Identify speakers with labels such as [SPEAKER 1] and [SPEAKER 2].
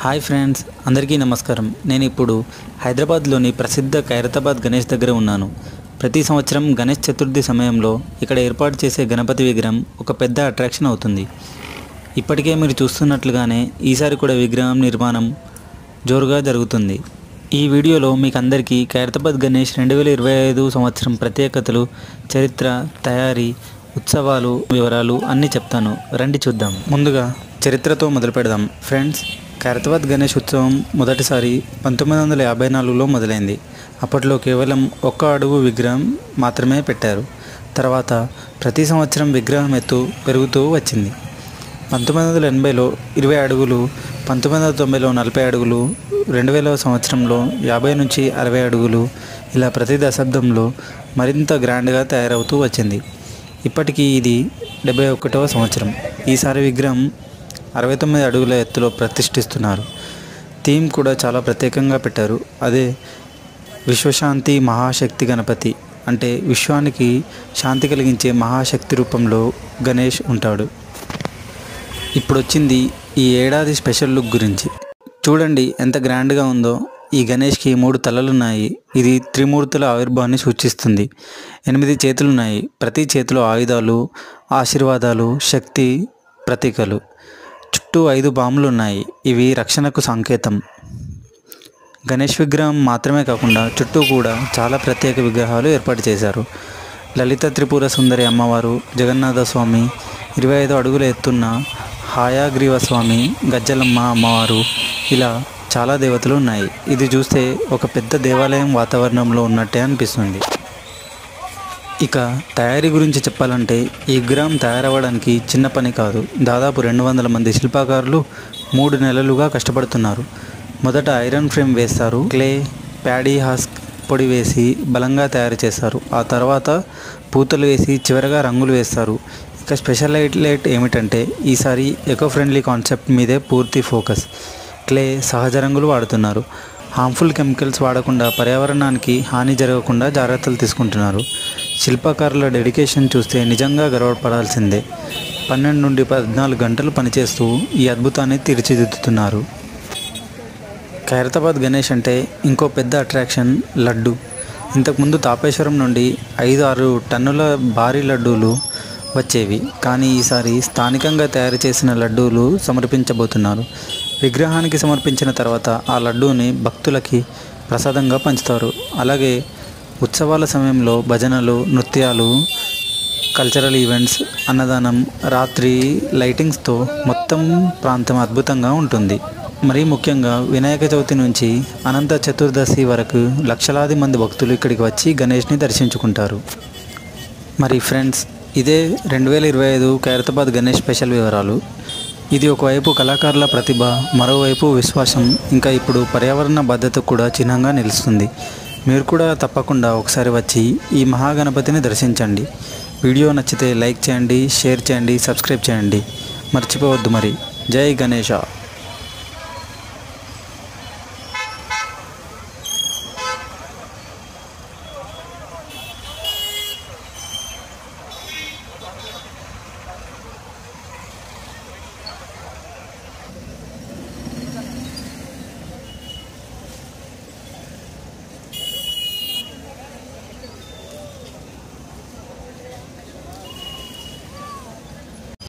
[SPEAKER 1] Hi friends, అందరికీ నమస్కారం. నేను ఇప్పుడు హైదరాబాద్లోని ప్రసిద్ధ ఖైరతాబాద్ గణేష్ దగ్గర ఉన్నాను. ప్రతి సంవత్సరం గణేష్ చతుర్థి సమయంలో ఇక్కడ ఏర్పాటు చేసే గణపతి విగ్రహం ఒక పెద్ద అట్రాక్షన్ అవుతుంది. ఇప్పటికే మీరు చూస్తున్నట్లుగానే ఈసారి కూడా విగ్రహం నిర్మాణం జోరుగా జరుగుతుంది. ఈ వీడియోలో మీకు అందరికీ ఖైరతాబాద్ గణేష్ 2025 సంవత్సరం ప్రత్యేకతలు, చరిత్ర, తయారీ, ఉత్సవాలు వివరాలు అన్నీ చెప్తాను. రండి చూద్దాం. ముందుగా చరిత్రతో మొదలు పెడదాం. ఫ్రెండ్స్, ఖైరతాబాద్ గణేష్ ఉత్సవం మొదటిసారి 1954లో మొదలైంది. అప్పట్లో కేవలం 1 అడుగు విగ్రహం మాత్రమే పెట్టారు. తర్వాత ప్రతి సంవత్సరం విగ్రహం ఎత్తు పెరుగుతూ వచ్చింది. 1980లో 20 అడుగులు, 1990లో 40 అడుగులు, 2000 సంవత్సరంలో 50 నుంచి 60 అడుగులు, ఇలా ప్రతి దశాబ్దంలో మరింత గ్రాండ్గా తయారవుతూ వచ్చింది. ఇప్పటికీ ఇది 71వ సంవత్సరం. ఈసారి విగ్రహం 69 అడుగుల ఎత్తులో ప్రతిష్ఠిస్తున్నారు. థీమ్ కూడా చాలా ప్రత్యేకంగా పెట్టారు. అదే విశ్వశాంతి మహాశక్తి గణపతి, అంటే విశ్వానికి శాంతి కలిగించే మహాశక్తి రూపంలో గణేష్ ఉంటాడు. ఇప్పుడు వచ్చింది ఈ ఏడాది స్పెషల్ లుక్ గురించి. చూడండి ఎంత గ్రాండ్గా ఉందో. ఈ గణేష్కి 3 తలలున్నాయి. ఇది త్రిమూర్తుల ఆవిర్భావాన్ని సూచిస్తుంది. 8 చేతులున్నాయి. ప్రతి చేతిలో ఆయుధాలు, ఆశీర్వాదాలు, శక్తి ప్రతీకలు. చుట్టూ 5 బాంబులు ఉన్నాయి. ఇవి రక్షణకు సంకేతం. గణేష్ విగ్రహం మాత్రమే కాకుండా చుట్టూ కూడా చాలా ప్రత్యేక విగ్రహాలు ఏర్పాటు చేశారు. లలిత త్రిపుర సుందరి అమ్మవారు, జగన్నాథ స్వామి, 25 అడుగుల ఎత్తున్న హాయగ్రీవ స్వామి, గజ్జలమ్మ అమ్మవారు, ఇలా చాలా దేవతలు ఉన్నాయి. ఇది చూస్తే ఒక పెద్ద దేవాలయం వాతావరణంలో ఉన్నట్టే అనిపిస్తుంది. ఇక తయారీ గురించి చెప్పాలంటే ఈ విగ్రహం తయారవ్వడానికి చిన్న పని కాదు. దాదాపు 200 మంది శిల్పకారులు 3 నెలలుగా కష్టపడుతున్నారు. మొదట ఐరన్ ఫ్రేమ్ వేస్తారు. క్లే, ప్యాడీ హస్క్ పొడి వేసి బలంగా తయారు చేస్తారు. ఆ తర్వాత పూతలు వేసి చివరగా రంగులు వేస్తారు. ఇక స్పెషల్ హైలైట్ ఏమిటంటే ఈసారి ఎకో ఫ్రెండ్లీ కాన్సెప్ట్ మీదే పూర్తి ఫోకస్. క్లే, సహజ రంగులు వాడుతున్నారు. హార్మ్ఫుల్ కెమికల్స్ వాడకుండా పర్యావరణానికి హాని జరగకుండా జాగ్రత్తలు తీసుకుంటున్నారు. శిల్పకారుల డెడికేషన్ చూస్తే నిజంగా గర్వపడాల్సిందే. 12 నుండి 14 గంటలు పనిచేస్తూ ఈ అద్భుతాన్ని తీర్చిదిద్దుతున్నారు. ఖైరతాబాద్ గణేష్ అంటే ఇంకో పెద్ద అట్రాక్షన్ లడ్డు. ఇంతకుముందు తాపేశ్వరం నుండి 5-6 టన్నుల భారీ లడ్డూలు వచ్చేవి. కానీ ఈసారి స్థానికంగా తయారు చేసిన లడ్డూలు సమర్పించబోతున్నారు. విగ్రహానికి సమర్పించిన తర్వాత ఆ లడ్డూని భక్తులకి ప్రసాదంగా పంచుతారు. అలాగే ఉత్సవాల సమయంలో భజనలు, నృత్యాలు, కల్చరల్ ఈవెంట్స్, అన్నదానం, రాత్రి లైటింగ్స్తో మొత్తం ప్రాంతం అద్భుతంగా ఉంటుంది. మరీ ముఖ్యంగా వినాయక చవితి నుంచి అనంత చతుర్దశి వరకు లక్షలాది మంది భక్తులు ఇక్కడికి వచ్చి గణేష్ని దర్శించుకుంటారు. మరి ఫ్రెండ్స్, ఇదే 2025 ఖైరతాబాద్ గణేష్ స్పెషల్ వివరాలు. ఇది ఒకవైపు కళాకారుల ప్రతిభ, మరోవైపు విశ్వాసం, ఇంకా ఇప్పుడు పర్యావరణ భద్రత కూడా చిహ్నంగా నిలుస్తుంది. మీరు కూడా తప్పకుండా ఒకసారి వచ్చి ఈ మహాగణపతిని దర్శించండి. వీడియో నచ్చితే లైక్ చేయండి, షేర్ చేయండి, సబ్స్క్రైబ్ చేయండి. మర్చిపోవద్దు మరి. జై గణేష.